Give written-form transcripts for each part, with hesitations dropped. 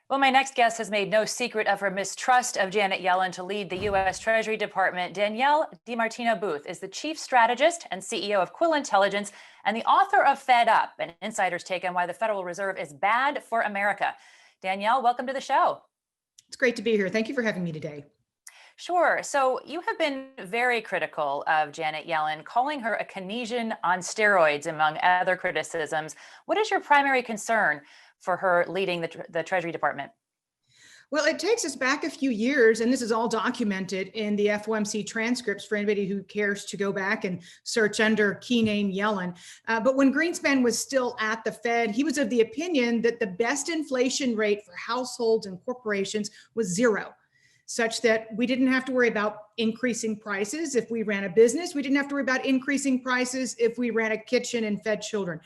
Well, my next guest has made no secret of her mistrust of Janet Yellen to lead the U.S. Treasury Department. Danielle DiMartino Booth is the chief strategist and CEO of Quill Intelligence and the author of Fed Up, an insider's take on why the Federal Reserve is bad for America. Danielle, welcome to the show. It's great to be here. Thank you for having me today. Sure. So you have been very critical of Janet Yellen, calling her a Keynesian on steroids, among other criticisms. What is your primary concern for her leading the Treasury Department? Well, it takes us back a few years, and this is all documented in the FOMC transcripts for anybody who cares to go back and search under key name Yellen. But when Greenspan was still at the Fed, he was of the opinion that the best inflation rate for households and corporations was zero, such that we didn't have to worry about increasing prices if we ran a business. We didn't have to worry about increasing prices if we ran a kitchen and fed children.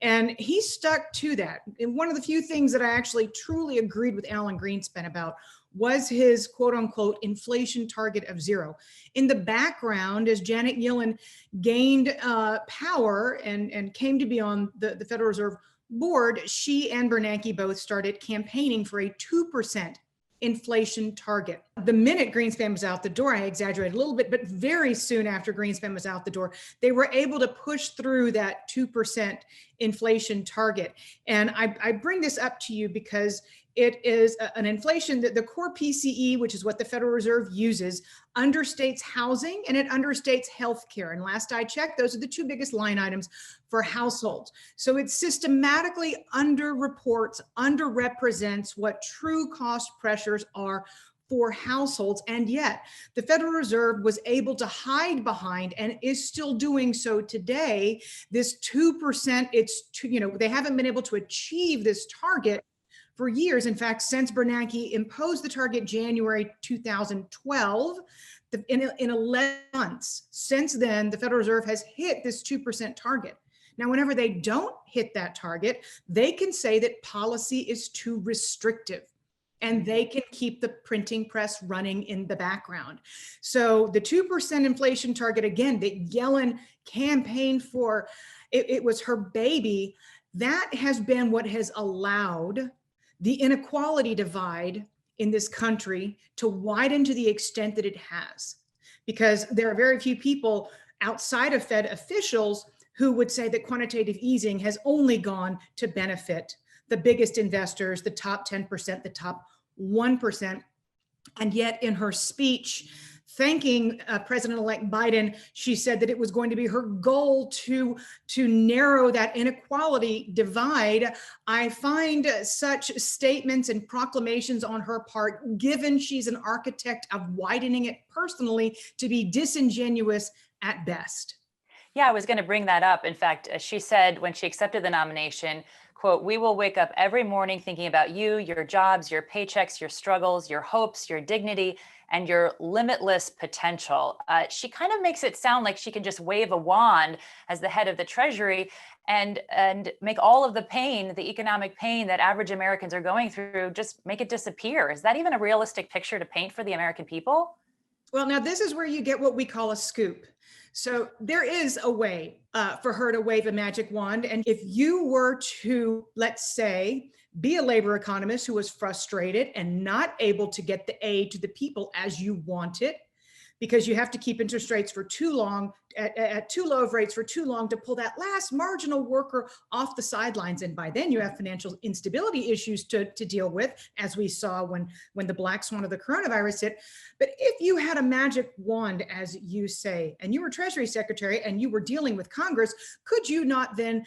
And he stuck to that. And one of the few things that I actually truly agreed with Alan Greenspan about was his quote unquote inflation target of zero. In the background, as Janet Yellen gained power and came to be on the Federal Reserve Board, she and Bernanke both started campaigning for a 2% inflation target. The minute Greenspan was out the door, I exaggerated a little bit, but very soon after Greenspan was out the door, they were able to push through that 2% inflation target. And I bring this up to you because it is an inflation that the core PCE, which is what the Federal Reserve uses, understates housing and it understates healthcare. And last I checked, those are the two biggest line items for households. So it systematically underreports, underrepresents what true cost pressures are for households. And yet the Federal Reserve was able to hide behind, and is still doing so today, this 2%. They haven't been able to achieve this target for years. In fact, since Bernanke imposed the target January 2012, in 11 months since then, the Federal Reserve has hit this 2% target. Now, whenever they don't hit that target, they can say that policy is too restrictive, and they can keep the printing press running in the background. So the 2% inflation target, again, that Yellen campaigned for, it was her baby. That has been what has allowed the inequality divide in this country to widen to the extent that it has, because there are very few people outside of Fed officials who would say that quantitative easing has only gone to benefit the biggest investors, the top 10%, the top 1%. And yet in her speech, thanking President-elect Biden, she said that it was going to be her goal to narrow that inequality divide. I find such statements and proclamations on her part, given she's an architect of widening it personally, to be disingenuous at best. Yeah, I was going to bring that up. In fact, she said when she accepted the nomination, quote, "We will wake up every morning thinking about you, your jobs, your paychecks, your struggles, your hopes, your dignity, and your limitless potential." She kind of makes it sound like she can just wave a wand as the head of the Treasury and make all of the pain, the economic pain that average Americans are going through, just make it disappear. Is that even a realistic picture to paint for the American people? Well, now this is where you get what we call a scoop. So there is a way for her to wave a magic wand. And if you were to, let's say, be a labor economist who was frustrated and not able to get the aid to the people as you want it, because you have to keep interest rates for too long, at too low of rates for too long to pull that last marginal worker off the sidelines. And by then you have financial instability issues to deal with, as we saw when the black swan of the coronavirus hit. But if you had a magic wand, as you say, and you were Treasury Secretary and you were dealing with Congress, could you not then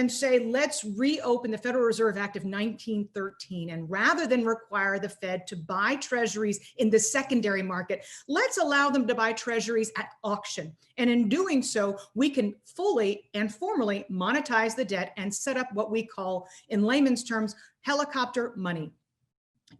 say, let's reopen the Federal Reserve Act of 1913, and rather than require the Fed to buy treasuries in the secondary market, let's allow them to buy treasuries at auction. And in doing so, we can fully and formally monetize the debt and set up what we call, in layman's terms, helicopter money,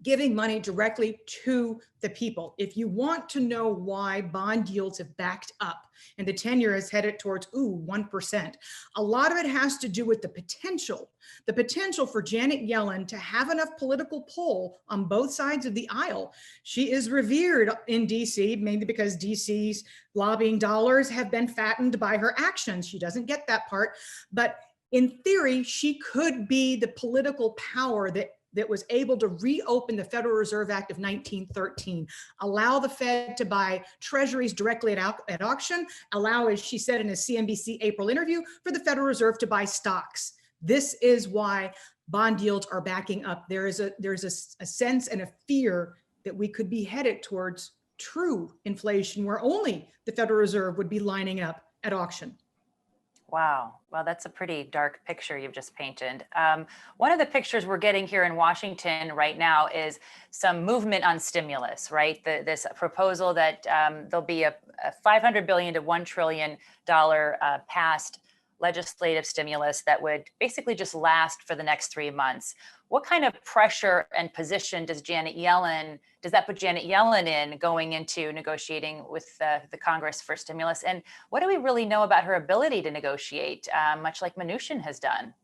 giving money directly to the people. If you want to know why bond yields have backed up and the 10-year is headed towards 1%, a lot of it has to do with the potential for Janet Yellen to have enough political pull on both sides of the aisle. She is revered in DC, mainly because DC's lobbying dollars have been fattened by her actions. She doesn't get that part, but in theory, she could be the political power that that was able to reopen the Federal Reserve Act of 1913, allow the Fed to buy treasuries directly at auction, allow, as she said in a CNBC April interview, for the Federal Reserve to buy stocks. This is why bond yields are backing up. There's a sense and a fear that we could be headed towards true inflation, where only the Federal Reserve would be lining up at auction. Wow. Well, that's a pretty dark picture you've just painted. One of the pictures we're getting here in Washington right now is some movement on stimulus, right? This proposal that there'll be a $500 billion to $1 trillion passed legislative stimulus that would basically just last for the next 3 months. What kind of pressure and position does that put Janet Yellen in going into negotiating with the Congress for stimulus? And what do we really know about her ability to negotiate, much like Mnuchin has done?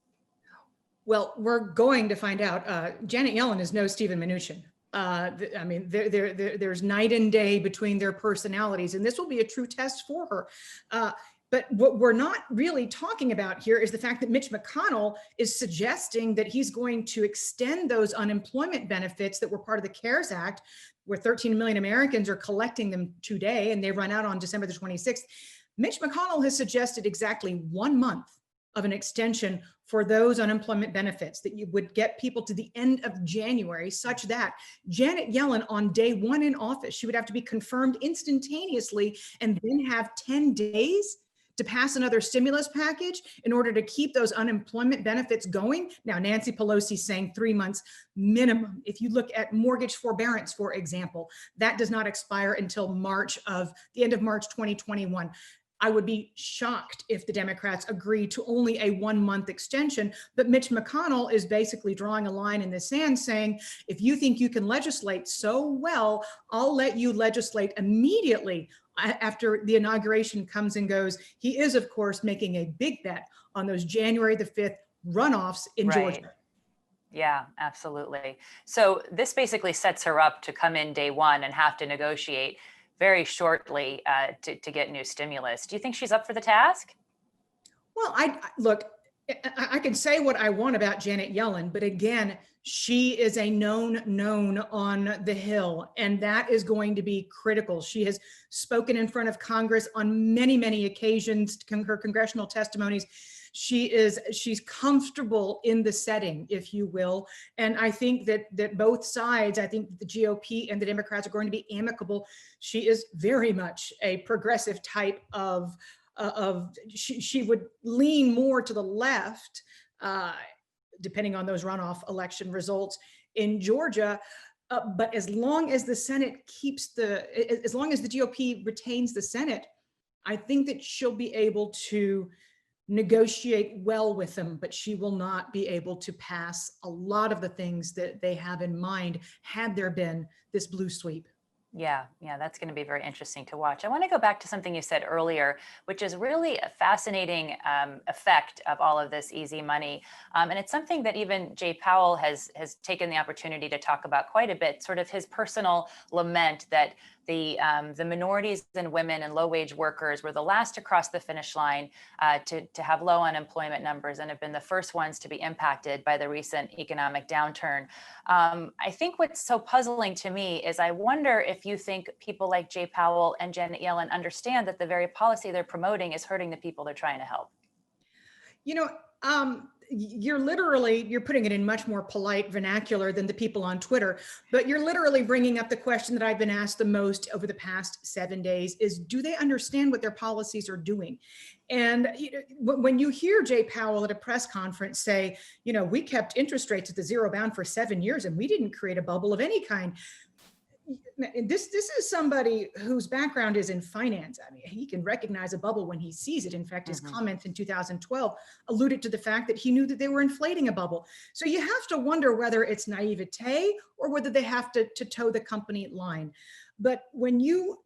Well, we're going to find out. Janet Yellen is no Stephen Mnuchin. I mean, there's night and day between their personalities, and this will be a true test for her. But what we're not really talking about here is the fact that Mitch McConnell is suggesting that he's going to extend those unemployment benefits that were part of the CARES Act, where 13 million Americans are collecting them today, and they run out on December the 26th. Mitch McConnell has suggested exactly 1 month of an extension for those unemployment benefits that you would get people to the end of January, such that Janet Yellen on day 1 in office, she would have to be confirmed instantaneously and then have 10 days to pass another stimulus package in order to keep those unemployment benefits going. Now, Nancy Pelosi's saying 3 months minimum. If you look at mortgage forbearance, for example, that does not expire until the end of March 2021. I would be shocked if the Democrats agree to only a 1 month extension, but Mitch McConnell is basically drawing a line in the sand saying, if you think you can legislate so well, I'll let you legislate immediately after the inauguration comes and goes. He is, of course, making a big bet on those January the 5th runoffs in Georgia. Yeah, absolutely. So this basically sets her up to come in day 1 and have to negotiate very shortly to get new stimulus. Do you think she's up for the task? Well, I can say what I want about Janet Yellen, but again, she is a known on the Hill, and that is going to be critical. She has spoken in front of Congress on many occasions, her congressional testimonies. She's comfortable in the setting, if you will. And I think that both sides, I think the GOP and the Democrats are going to be amicable. She is very much a progressive type she would lean more to the left, depending on those runoff election results in Georgia. But as long as the Senate as long as the GOP retains the Senate, I think that she'll be able to negotiate well with them, but she will not be able to pass a lot of the things that they have in mind had there been this blue sweep. Yeah, that's going to be very interesting to watch. I want to go back to something you said earlier, which is really a fascinating effect of all of this easy money. And it's something that even Jay Powell has taken the opportunity to talk about quite a bit, sort of his personal lament that the minorities and women and low-wage workers were the last to cross the finish line to have low unemployment numbers and have been the first ones to be impacted by the recent economic downturn. I think what's so puzzling to me is I wonder if you think people like Jay Powell and Janet Yellen understand that the very policy they're promoting is hurting the people they're trying to help. You're putting it in much more polite vernacular than the people on Twitter, but you're literally bringing up the question that I've been asked the most over the past 7 days is, do they understand what their policies are doing? And when you hear Jay Powell at a press conference say, we kept interest rates at the zero bound for 7 years and we didn't create a bubble of any kind. This is somebody whose background is in finance. I mean, he can recognize a bubble when he sees it. In fact, his comments in 2012 alluded to the fact that he knew that they were inflating a bubble. So you have to wonder whether it's naivete or whether they have to toe the company line. But when you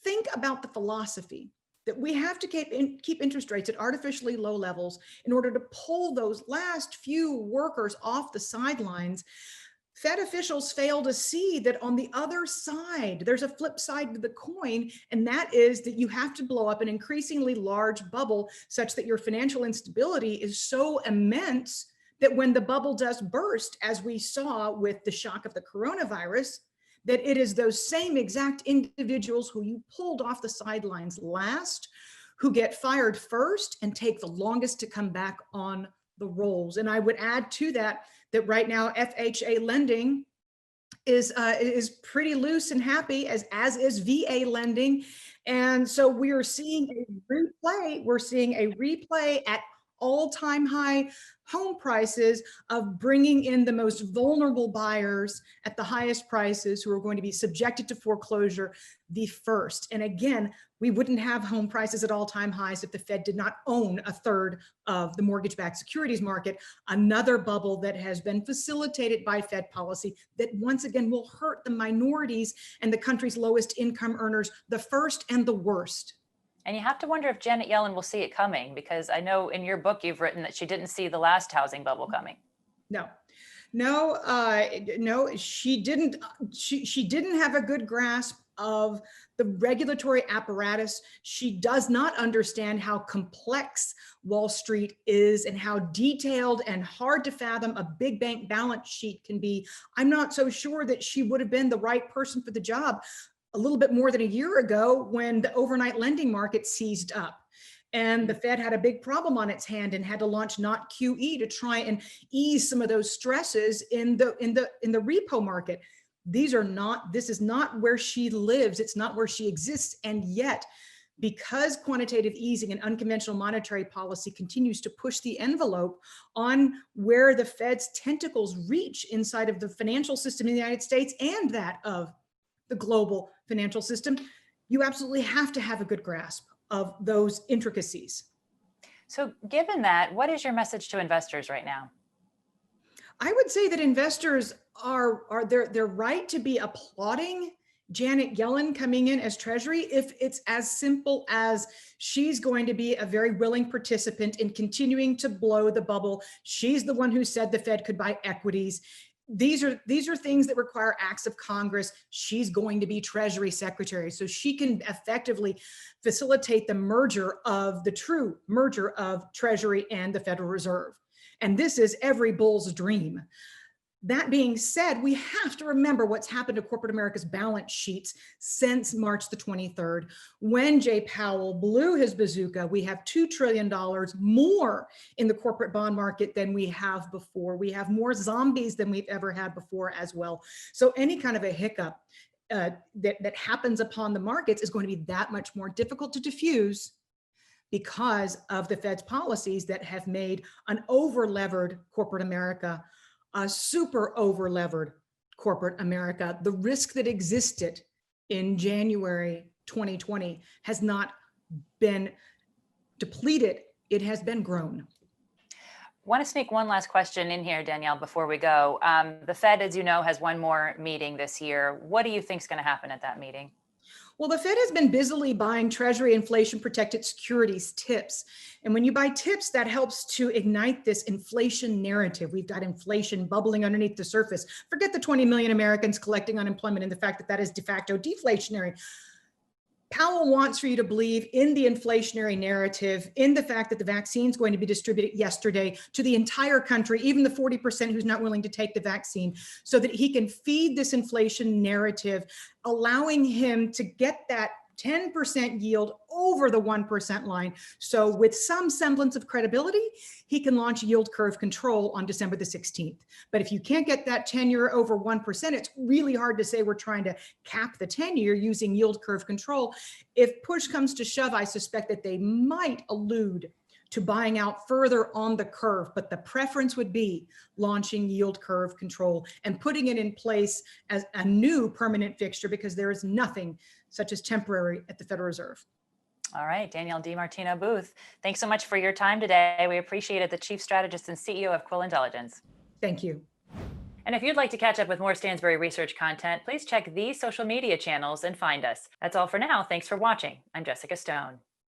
think about the philosophy that we have to keep interest rates at artificially low levels in order to pull those last few workers off the sidelines, Fed officials fail to see that on the other side, there's a flip side to the coin, and that is that you have to blow up an increasingly large bubble such that your financial instability is so immense that when the bubble does burst, as we saw with the shock of the coronavirus, that it is those same exact individuals who you pulled off the sidelines last, who get fired first and take the longest to come back on the rolls. And I would add to that, that right now FHA lending is pretty loose and happy, as is VA lending. And so we are seeing a replay. We're seeing a replay at all-time high home prices of bringing in the most vulnerable buyers at the highest prices who are going to be subjected to foreclosure the first. And again, we wouldn't have home prices at all-time highs if the Fed did not own a third of the mortgage-backed securities market, another bubble that has been facilitated by Fed policy that once again will hurt the minorities and the country's lowest income earners the first and the worst. And you have to wonder if Janet Yellen will see it coming, because I know in your book you've written that she didn't see the last housing bubble coming. No, she didn't. She didn't have a good grasp of the regulatory apparatus. She does not understand how complex Wall Street is and how detailed and hard to fathom a big bank balance sheet can be. I'm not so sure that she would have been the right person for the job a little bit more than a year ago when the overnight lending market seized up. And the Fed had a big problem on its hand and had to launch not QE to try and ease some of those stresses in the repo market. This is not where she lives. It's not where she exists. And yet, because quantitative easing and unconventional monetary policy continues to push the envelope on where the Fed's tentacles reach inside of the financial system in the United States and that of the global financial system, you absolutely have to have a good grasp of those intricacies. So given that, what is your message to investors right now? I would say that investors are they're right to be applauding Janet Yellen coming in as Treasury if it's as simple as she's going to be a very willing participant in continuing to blow the bubble. She's the one who said the Fed could buy equities. These are things that require acts of Congress. She's going to be Treasury Secretary, so she can effectively facilitate the true merger of Treasury and the Federal Reserve. And this is every bull's dream. That being said, we have to remember what's happened to corporate America's balance sheets since March the 23rd. When Jay Powell blew his bazooka, we have $2 trillion more in the corporate bond market than we have before. We have more zombies than we've ever had before as well. So any kind of a hiccup that happens upon the markets is going to be that much more difficult to diffuse because of the Fed's policies that have made an over-levered corporate America a super over-levered corporate America. The risk that existed in January 2020 has not been depleted, it has been grown. Want to sneak one last question in here, Danielle, before we go. The Fed, as you know, has one more meeting this year. What do you think is going to happen at that meeting? Well, the Fed has been busily buying Treasury inflation protected securities TIPS. And when you buy TIPS, that helps to ignite this inflation narrative. We've got inflation bubbling underneath the surface. Forget the 20 million Americans collecting unemployment and the fact that that is de facto deflationary. Powell wants for you to believe in the inflationary narrative, in the fact that the vaccine is going to be distributed yesterday to the entire country, even the 40% who's not willing to take the vaccine, so that he can feed this inflation narrative, allowing him to get that 10% yield over the 1% line. So with some semblance of credibility, he can launch yield curve control on December the 16th. But if you can't get that 10-year over 1%, it's really hard to say we're trying to cap the 10-year using yield curve control. If push comes to shove, I suspect that they might allude to buying out further on the curve, but the preference would be launching yield curve control and putting it in place as a new permanent fixture, because there is nothing such as temporary at the Federal Reserve. All right, Danielle DiMartino Booth, thanks so much for your time today. We appreciate it. The Chief Strategist and CEO of Quill Intelligence. Thank you. And if you'd like to catch up with more Stansberry research content, please check these social media channels and find us. That's all for now. Thanks for watching. I'm Jessica Stone.